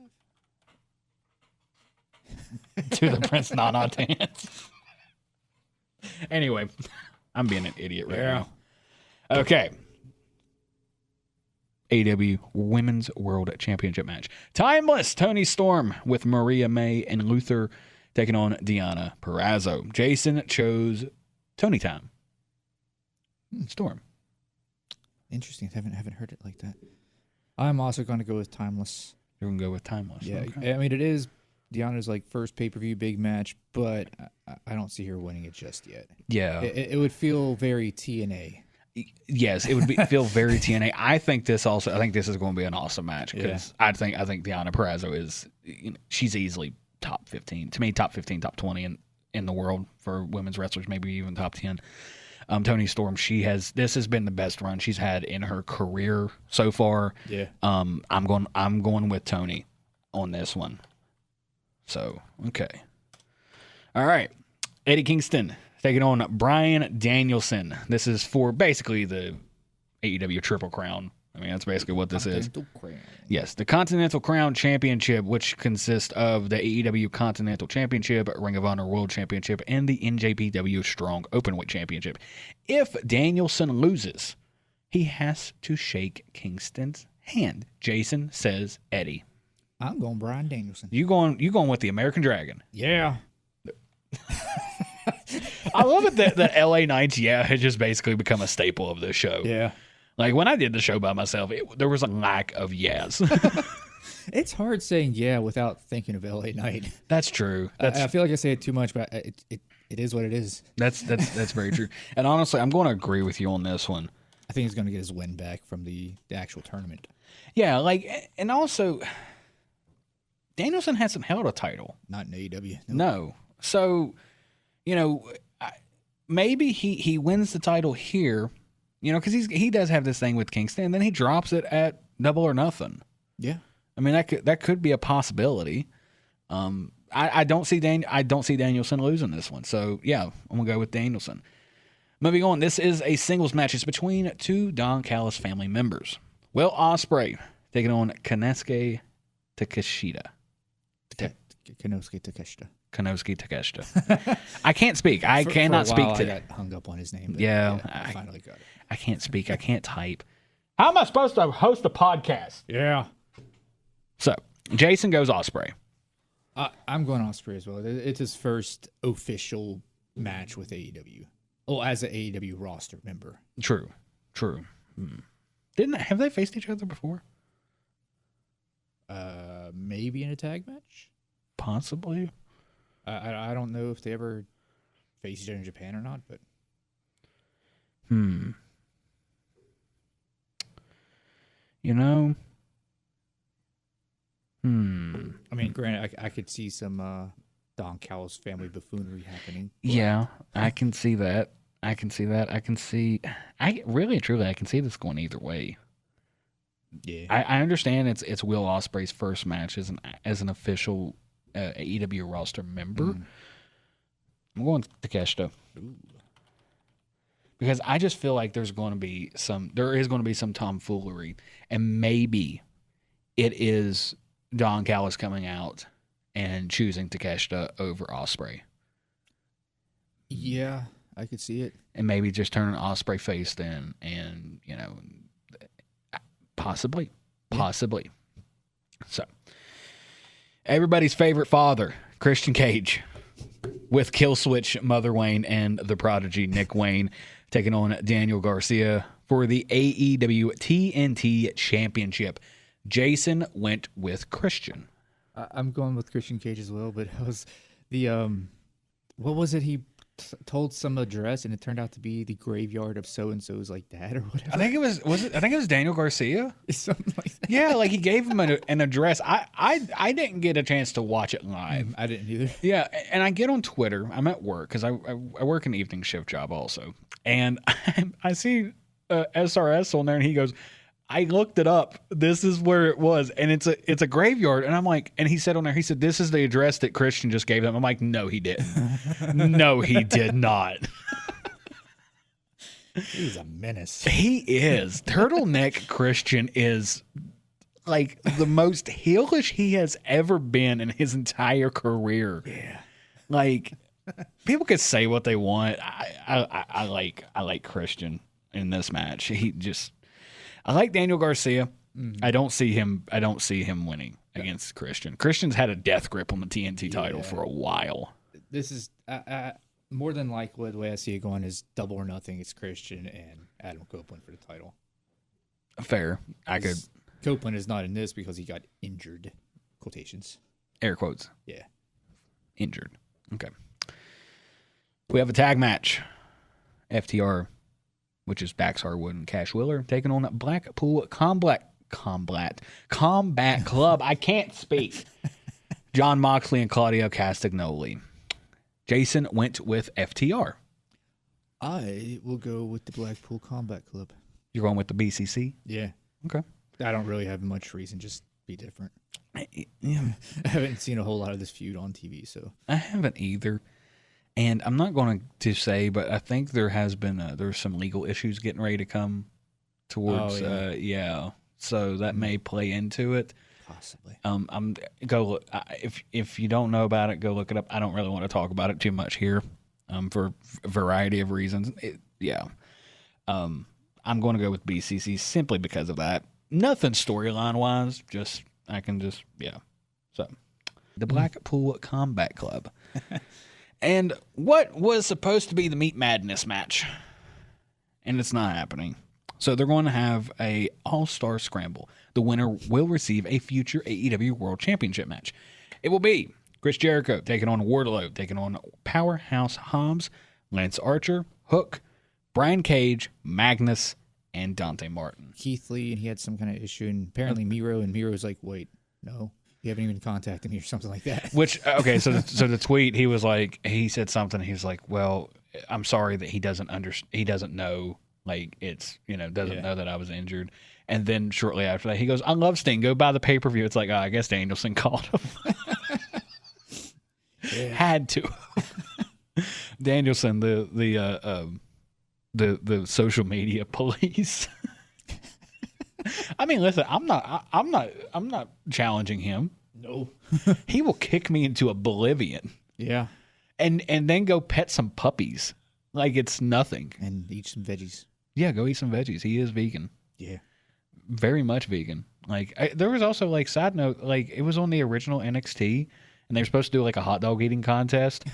To the Prince Nana dance. Anyway, I'm being an idiot right now. Okay. AEW Women's World Championship match. Timeless Toni Storm with Maria May and Luther taking on Deonna Purrazzo. Jason chose Tony Time. Storm. Interesting. I haven't heard it like that. I'm also going to go with Timeless. You're going to go with Timeless. Yeah. Okay. I mean, it is Deonna's like first pay-per-view big match, but I don't see her winning it just yet. Yeah. It would feel very TNA. Yes, it would feel very TNA. I think this is going to be an awesome match because I think Deonna Purrazzo is she's easily top 15 to me, top 15, top 20 in the world for women's wrestlers, maybe even top 10. Toni Storm, this has been the best run she's had in her career so far. Yeah. I'm going with Toni on this one. So, okay. All right. Eddie Kingston taking on Bryan Danielson. This is for basically the AEW Triple Crown. I mean, that's basically what this is. Crown. Yes, the Continental Crown Championship, which consists of the AEW Continental Championship, Ring of Honor World Championship, and the NJPW Strong Openweight Championship. If Danielson loses, he has to shake Kingston's hand. Jason says Eddie. I'm going Bryan Danielson. You going with the American Dragon? Yeah. I love it that LA Knights, had just basically become a staple of this show. Yeah. Like when I did the show by myself, there was a lack of yes. It's hard saying yeah without thinking of LA Knight. That's true. I feel like I say it too much, but it is what it is. That's very true. And honestly, I'm going to agree with you on this one. I think he's going to get his win back from the actual tournament. Yeah, and also, Danielson hasn't held a title. Not in AEW. No. So, maybe he wins the title here, because he does have this thing with Kingston, and then he drops it at Double or Nothing. Yeah. I mean, that could be a possibility. I don't see Danielson losing this one. So, yeah, I'm going to go with Danielson. Moving on, this is a singles match. It's between two Don Callis family members. Will Ospreay taking on Konosuke Takeshita. Konosuke Takeshita. Konosuke Takeshita. I can't speak. I cannot speak I to. got hung up on his name. I finally got it. I can't speak. I can't type. How am I supposed to host a podcast? Yeah. So Jason goes Ospreay. I'm going Ospreay as well. It's his first official match with AEW. Oh, as an AEW roster member. True. Have they faced each other before? Maybe in a tag match. Possibly. I don't know if they ever faced each other in Japan or not, but. I mean, granted, I could see some Don Callis family buffoonery happening. Yeah, I can see that. I can see this going either way. Yeah, I understand it's Will Ospreay's first match as an official AEW roster member. I'm going Takeshita. Because I just feel like there is going to be some tomfoolery, and maybe it is Don Callis coming out and choosing Takeshita over Ospreay. Yeah, I could see it. And maybe just turning Ospreay face then, and possibly. So, everybody's favorite father, Christian Cage, with Killswitch Mother Wayne and the Prodigy Nick Wayne, taking on Daniel Garcia for the AEW TNT Championship. Jason went with Christian. I'm going with Christian Cage as well, but it was the what was it? He told some address, and it turned out to be the graveyard of so and so's like dad or whatever. I think it was Daniel Garcia. Something like that. Yeah, like he gave him an address. I didn't get a chance to watch it live. I didn't either. Yeah, and I get on Twitter. I'm at work because I work an evening shift job also, and I see SRS on there, and he goes, I looked it up. This is where it was, and it's a graveyard. And I'm like, and he said on there, he said, this is the address that Christian just gave him. I'm like, no, he didn't. No, he did not. He's a menace. He is. Turtleneck Christian is like the most heelish he has ever been in his entire career. Yeah. Like, people could say what they want. I like Christian in this match. I like Daniel Garcia. Mm-hmm. I don't see him winning against Christian. Christian's had a death grip on the TNT title for a while. This is more than likely the way I see it going is Double or Nothing. It's Christian and Adam Copeland for the title. Fair. Copeland is not in this because he got injured. Quotations. Air quotes. Yeah. Injured. Okay. We have a tag match. FTR, which is Bax Harwood and Cash Wheeler, taking on Blackpool Combat Club. I can't speak. John Moxley and Claudio Castagnoli. Jason went with FTR. I will go with the Blackpool Combat Club. You're going with the BCC? Yeah. Okay. I don't really have much reason, just be different. Yeah, I haven't seen a whole lot of this feud on TV, so I haven't either. And I'm not going to say, but I think there has been there's some legal issues getting ready to come towards. So that may play into it. possibly. Go look. If you don't know about it, go look it up. I don't really want to talk about it too much here, for a variety of reasons. I'm going to go with BCC simply because of that. Nothing storyline wise. So the Blackpool Combat Club. And what was supposed to be the Meat Madness match, and it's not happening. So they're going to have a all-star scramble. The winner will receive a future AEW World Championship match. It will be Chris Jericho taking on Wardlow, taking on Powerhouse Hobbs, Lance Archer, Hook, Brian Cage, Magnus, and Dante Martin. Keith Lee, and he had some kind of issue, and apparently Miro's like, wait, no. You haven't even contacted me or something like that. Which, okay, so the tweet, he said something. He's like, well, I'm sorry that he doesn't know, like, it's, doesn't know that I was injured. And then shortly after that, he goes, I love Sting. Go buy the pay-per-view. It's like, I guess Danielson called him. Had to. Danielson, the social media police. I mean, listen, I'm not challenging him. No. He will kick me into oblivion. Yeah. And then go pet some puppies. Like it's nothing. And eat some veggies. Yeah, go eat some veggies. He is vegan. Yeah. Very much vegan. Like there was also like side note, like it was on the original NXT and they were supposed to do like a hot dog eating contest.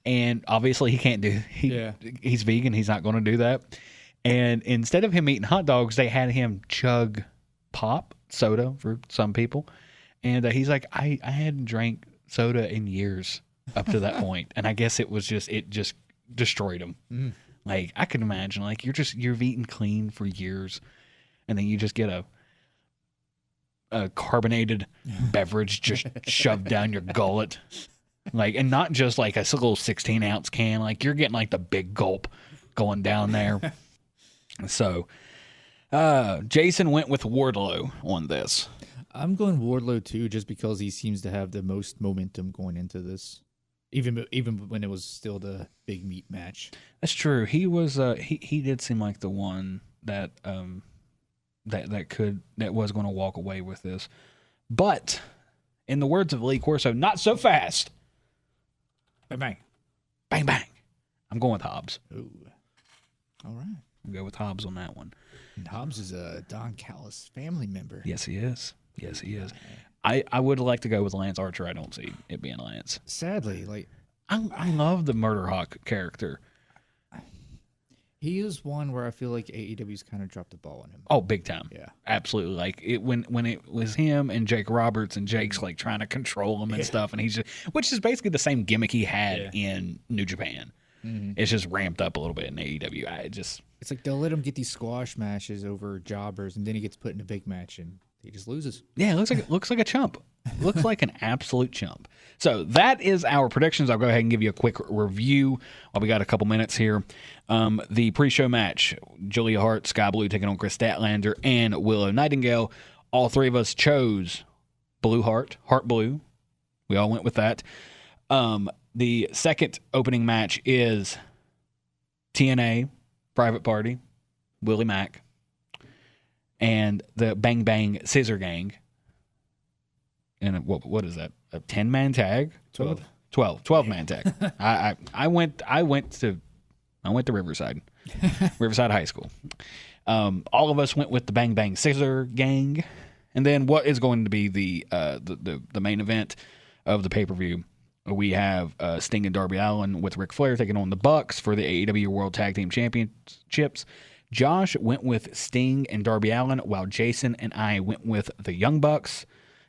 And obviously he can't do he's vegan, he's not going to do that. And instead of him eating hot dogs, they had him chug pop soda for some people. And he's like, I hadn't drank soda in years up to that point. And I guess it just destroyed him. Mm. Like I could imagine, like you've eaten clean for years and then you just get a carbonated beverage just shoved down your gullet. Like, and not just like a little 16-ounce can. Like you're getting like the big gulp going down there. So, Jason went with Wardlow on this. I'm going Wardlow too, just because he seems to have the most momentum going into this, even when it was still the big meat match. That's true. He was he did seem like the one that that was going to walk away with this, but in the words of Lee Corso, not so fast. Bang bang, bang bang. I'm going with Hobbs. Ooh, all right. We'll go with Hobbs on that one. And Hobbs is a Don Callis family member. Yes, he is. I would like to go with Lance Archer. I don't see it being Lance. Sadly, like I love the Murder Hawk character. He is one where I feel like AEW's kind of dropped the ball on him. Oh, big time. Yeah, absolutely. Like when it was him and Jake Roberts, and Jake's like trying to control him and stuff, and he's just, which is basically the same gimmick he had in New Japan. Mm-hmm. It's just ramped up a little bit in AEW. It's like they'll let him get these squash matches over jobbers, and then he gets put in a big match, and he just loses. Yeah, it looks like a chump. Looks like an absolute chump. So that is our predictions. I'll go ahead and give you a quick review while we got a couple minutes here. The pre-show match, Julia Hart, Sky Blue taking on Chris Statlander and Willow Nightingale. All three of us chose Blue Heart Blue. We all went with that. The second opening match is TNA, Private Party, Willie Mack, and the Bang Bang Scissor Gang. And what is that? A 10-man tag? 12-man tag. I went to Riverside. Riverside High School. All of us went with the Bang Bang Scissor Gang. And then what is going to be the main event of the pay-per-view? We have Sting and Darby Allin with Ric Flair taking on the Bucks for the AEW World Tag Team Championships. Josh went with Sting and Darby Allin, while Jason and I went with the Young Bucks.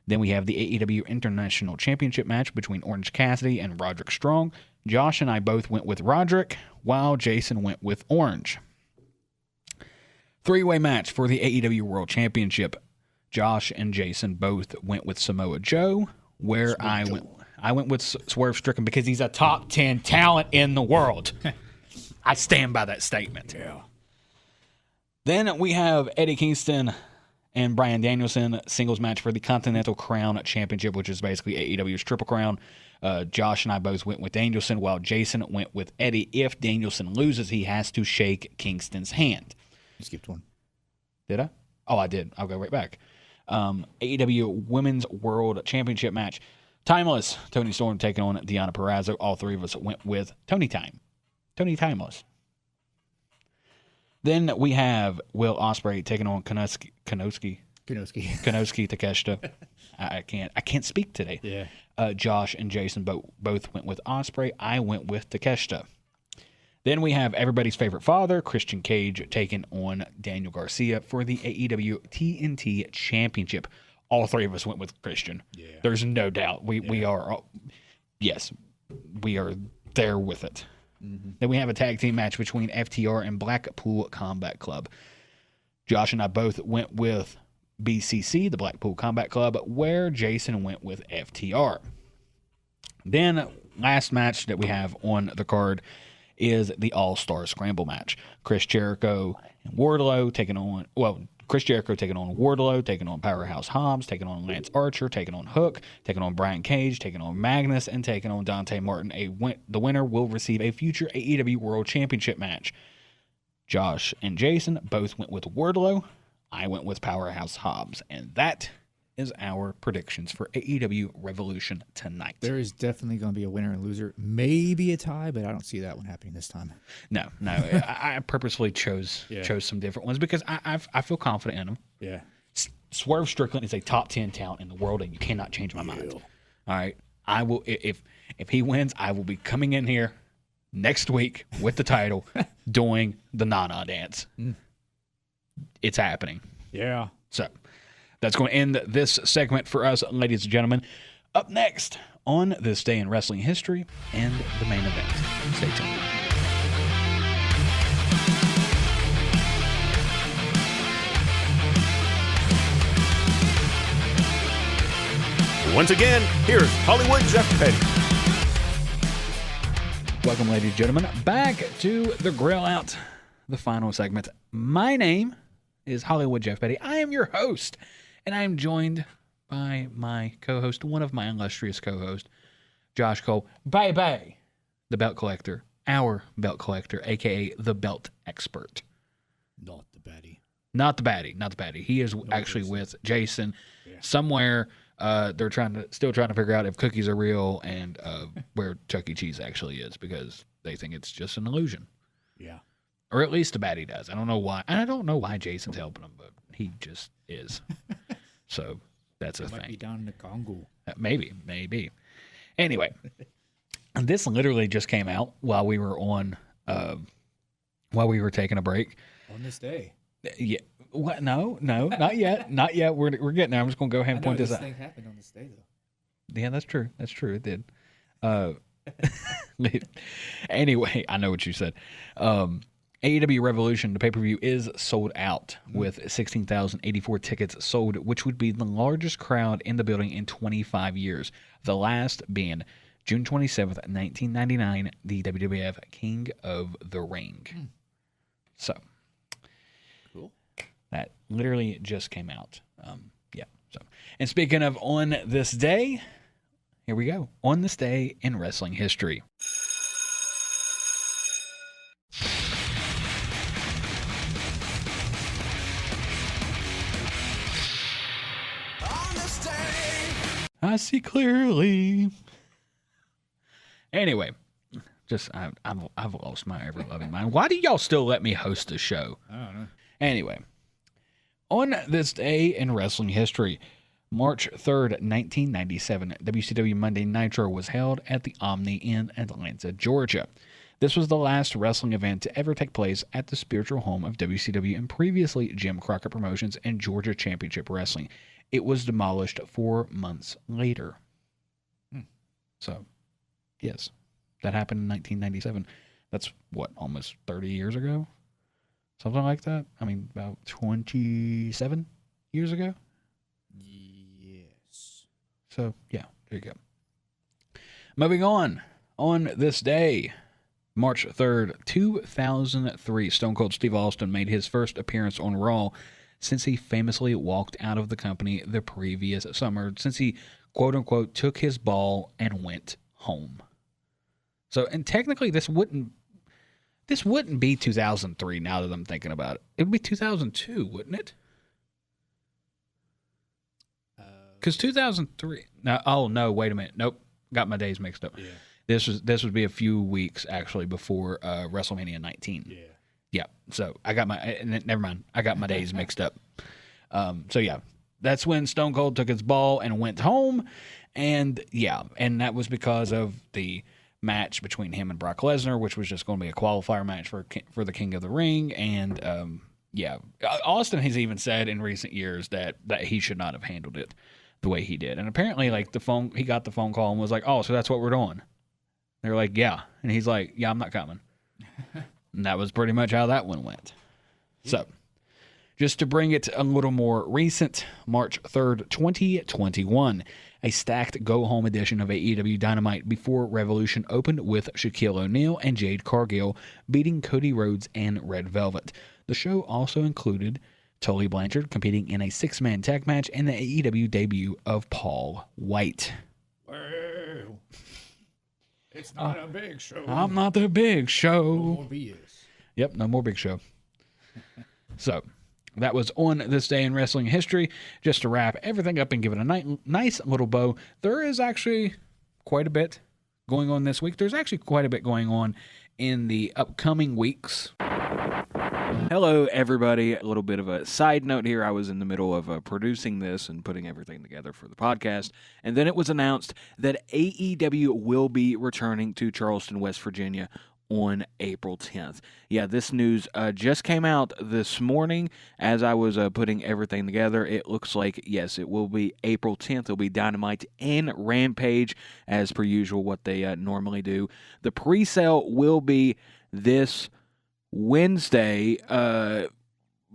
Then we have the AEW International Championship match between Orange Cassidy and Roderick Strong. Josh and I both went with Roderick, while Jason went with Orange. Three-way match for the AEW World Championship. Josh and Jason both went with Samoa Joe, where I went with Swerve Strickland because he's a top 10 talent in the world. I stand by that statement. Yeah. Then we have Eddie Kingston and Bryan Danielson singles match for the Continental Crown Championship, which is basically AEW's Triple Crown. Josh and I both went with Danielson, while Jason went with Eddie. If Danielson loses, he has to shake Kingston's hand. You skipped one. Did I? Oh, I did. I'll go right back. AEW Women's World Championship match. Timeless. Tony Storm taking on Deonna Purrazzo. All three of us went with Tony Timeless. Then we have Will Ospreay taking on Konosuke Takeshita. I can't speak today. Yeah. Josh and Jason both went with Ospreay. I went with Takeshita. Then we have everybody's favorite father, Christian Cage, taking on Daniel Garcia for the AEW TNT Championship. All three of us went with Christian. Yeah. There's no doubt. We are there with it. Mm-hmm. Then we have a tag team match between FTR and Blackpool Combat Club. Josh and I both went with BCC, the Blackpool Combat Club, where Jason went with FTR. Then last match that we have on the card is the All-Star Scramble match. Chris Jericho and Wardlow taking on Wardlow, taking on Powerhouse Hobbs, taking on Lance Archer, taking on Hook, taking on Brian Cage, taking on Magnus, and taking on Dante Martin. The winner will receive a future AEW World Championship match. Josh and Jason both went with Wardlow. I went with Powerhouse Hobbs. And that is our predictions for AEW Revolution tonight. There is definitely going to be a winner and loser. Maybe a tie, but I don't see that one happening this time. No. I purposefully chose some different ones because I feel confident in them. Yeah. Swerve Strickland is a top 10 talent in the world, and you cannot change my mind. All right. I will if he wins, I will be coming in here next week with the title doing the Nana dance. It's happening. Yeah. So that's going to end this segment for us, ladies and gentlemen. Up next on This Day in Wrestling History and the main event. Stay tuned. Once again, here's Hollywood Jeff Petty. Welcome, ladies and gentlemen, back to the Grill Out, the final segment. My name is Hollywood Jeff Petty. I am your host, and I am joined by my co-host, one of my illustrious co-hosts, Josh Cole. Bye-bye, the belt collector, our belt collector, a.k.a. the belt expert. Not the baddie. Not the baddie. He is actually with Jason somewhere. They're still trying to figure out if cookies are real and where Chuck E. Cheese actually is, because they think it's just an illusion. Yeah. Or at least the baddie does. I don't know why. And I don't know why Jason's helping him, but he just is. So that's a thing. Might be down in the Congo. Maybe. Anyway, this literally just came out while we were taking a break. On this day. Yeah. What? No, not yet. Not yet. We're getting there. I'm just going to go ahead and point this out. This thing happened on this day, though. Yeah, that's true. It did. Anyway, I know what you said. AEW Revolution, the pay-per-view, is sold out with 16,084 tickets sold, which would be the largest crowd in the building in 25 years. The last being June 27th, 1999, the WWF King of the Ring. So, cool. That literally just came out. And speaking of on this day, here we go. On this day in wrestling history. I see clearly. Anyway, I've lost my ever-loving mind. Why do y'all still let me host the show? I don't know. Anyway, on this day in wrestling history, March 3rd, 1997, WCW Monday Nitro was held at the Omni in Atlanta, Georgia. This was the last wrestling event to ever take place at the spiritual home of WCW and previously Jim Crockett Promotions and Georgia Championship Wrestling. It was demolished 4 months later. So, yes, that happened in 1997. That's, almost 30 years ago? Something like that? I mean, about 27 years ago? Yes. So, yeah, there you go. Moving on this day, March 3rd, 2003, Stone Cold Steve Austin made his first appearance on Raw, since he famously walked out of the company the previous summer, since he, quote-unquote, took his ball and went home. So, and technically this wouldn't be 2003 now that I'm thinking about it. It would be 2002, wouldn't it? Because 2003... No, wait a minute. Nope. Got my days mixed up. Yeah. This would be a few weeks, actually, before WrestleMania 19. Yeah. Yeah, so I got never mind. I got my days mixed up. So yeah, that's when Stone Cold took his ball and went home, and that was because of the match between him and Brock Lesnar, which was just going to be a qualifier match for the King of the Ring, and Austin has even said in recent years that he should not have handled it the way he did, and apparently he got the phone call and was like, "Oh, so that's what we're doing." They're like, "Yeah," and he's like, "Yeah, I'm not coming." And that was pretty much how that one went. So, just to bring it a little more recent, March 3rd, 2021, a stacked go-home edition of AEW Dynamite before Revolution opened with Shaquille O'Neal and Jade Cargill beating Cody Rhodes and Red Velvet. The show also included Tully Blanchard competing in a six-man tag match and the AEW debut of Paul White. Well, it's not a big show. I'm not the big show. No more BS. Yep, no more Big Show. So, that was on this day in wrestling history. Just to wrap everything up and give it a nice little bow, there is actually quite a bit going on this week. There's actually quite a bit going on in the upcoming weeks. Hello, everybody. A little bit of a side note here. I was in the middle of producing this and putting everything together for the podcast, and then it was announced that AEW will be returning to Charleston, West Virginia on April 10th. Yeah, this news just came out this morning as I was putting everything together. It looks like, yes, it will be April 10th. It'll be Dynamite and Rampage, as per usual, what they normally do. The pre-sale will be this Wednesday,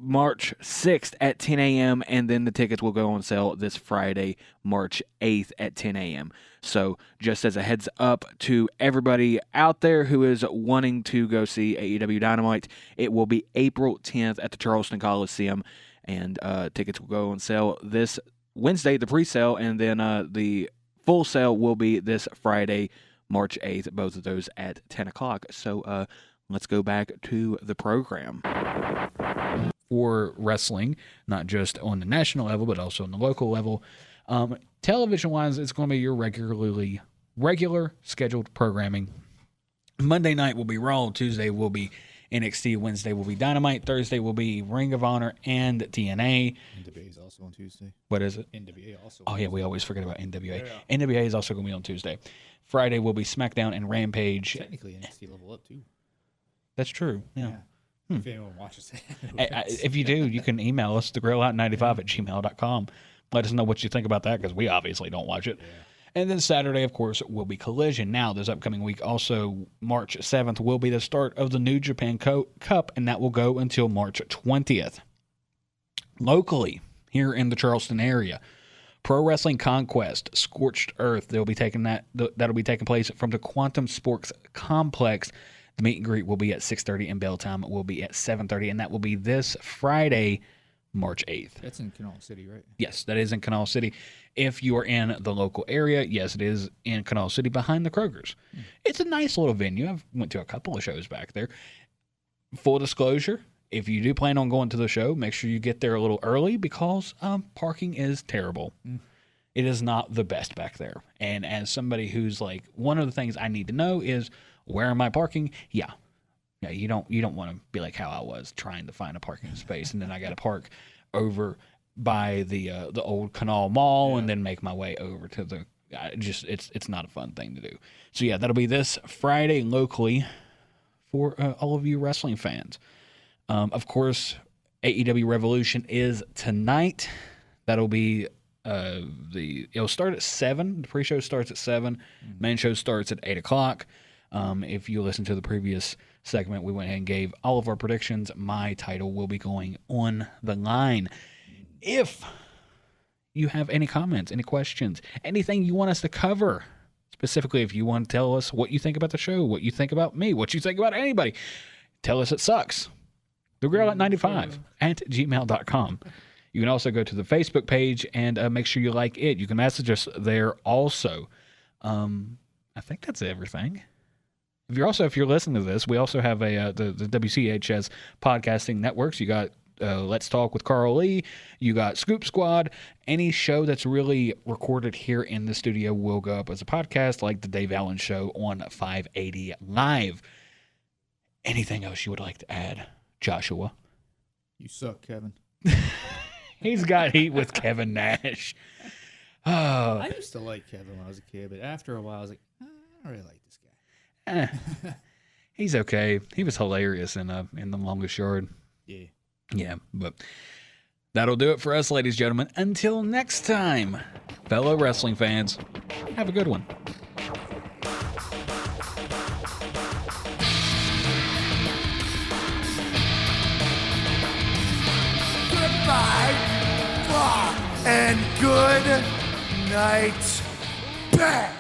March 6th at 10 a.m., and then the tickets will go on sale this Friday, March 8th at 10 a.m. So just as a heads up to everybody out there who is wanting to go see AEW Dynamite, it will be April 10th at the Charleston Coliseum, and tickets will go on sale this Wednesday, the pre-sale, and then the full sale will be this Friday, March 8th, both of those at 10 o'clock. So let's go back to the program. For wrestling, not just on the national level, but also on the local level. Television-wise, it's going to be your regular scheduled programming. Monday night will be Raw, Tuesday will be NXT, Wednesday will be Dynamite, Thursday will be Ring of Honor and TNA. NWA is also on Tuesday. What is it? NWA also. Oh, yeah, we always forget about NWA. Yeah. NWA is also going to be on Tuesday. Friday will be SmackDown and Rampage. Technically, NXT level up, too. That's true, yeah. If anyone watches it. If you do, you can email us, thegrillout95@gmail.com. Let us know what you think about that, because we obviously don't watch it. Yeah. And then Saturday, of course, will be Collision. Now, this upcoming week, also March 7th, will be the start of the New Japan Cup, and that will go until March 20th. Locally, here in the Charleston area, Pro Wrestling Conquest, Scorched Earth, that'll be taking place from the Quantum Sports Complex. The meet and greet will be at 6:30 and bell time will be at 7:30, and that will be this Friday, March 8th. That's in Canal City, right? Yes, that is in Canal City. If you are in the local area, yes, it is in Canal City behind the Kroger's. It's a nice little venue. I've went to a couple of shows back there. Full disclosure, if you do plan on going to the show, make sure you get there a little early because parking is terrible. It is not the best back there. And as somebody who's like, one of the things I need to know is, where am I parking? Yeah, you don't want to be like how I was trying to find a parking space, and then I got to park over by the old Canal Mall, and then make my way over to the. It's not a fun thing to do. So yeah, that'll be this Friday locally for all of you wrestling fans. Of course, AEW Revolution is tonight. That'll be it'll start at 7. The pre-show starts at 7. Main show starts at 8 o'clock. If you listen to the previous segment, we went ahead and gave all of our predictions. My title will be going on the line. If you have any comments, any questions, anything you want us to cover, specifically if you want to tell us what you think about the show, what you think about me, what you think about anybody, tell us it sucks. thegrill95@gmail.com. You can also go to the Facebook page and make sure you like it. You can message us there also. I think that's everything. If you're listening to this, we also have the WCHS podcasting networks. You got Let's Talk with Carl Lee. You got Scoop Squad. Any show that's really recorded here in the studio will go up as a podcast, like the Dave Allen Show on 580 Live. Anything else you would like to add, Joshua? You suck, Kevin. He's got heat with Kevin Nash. I used to like Kevin when I was a kid, but after a while, I was like, I don't really like this guy. He's okay. He was hilarious in The Longest Yard. Yeah, but that'll do it for us, ladies and gentlemen. Until next time, fellow wrestling fans, have a good one. Goodbye, and good night, bad.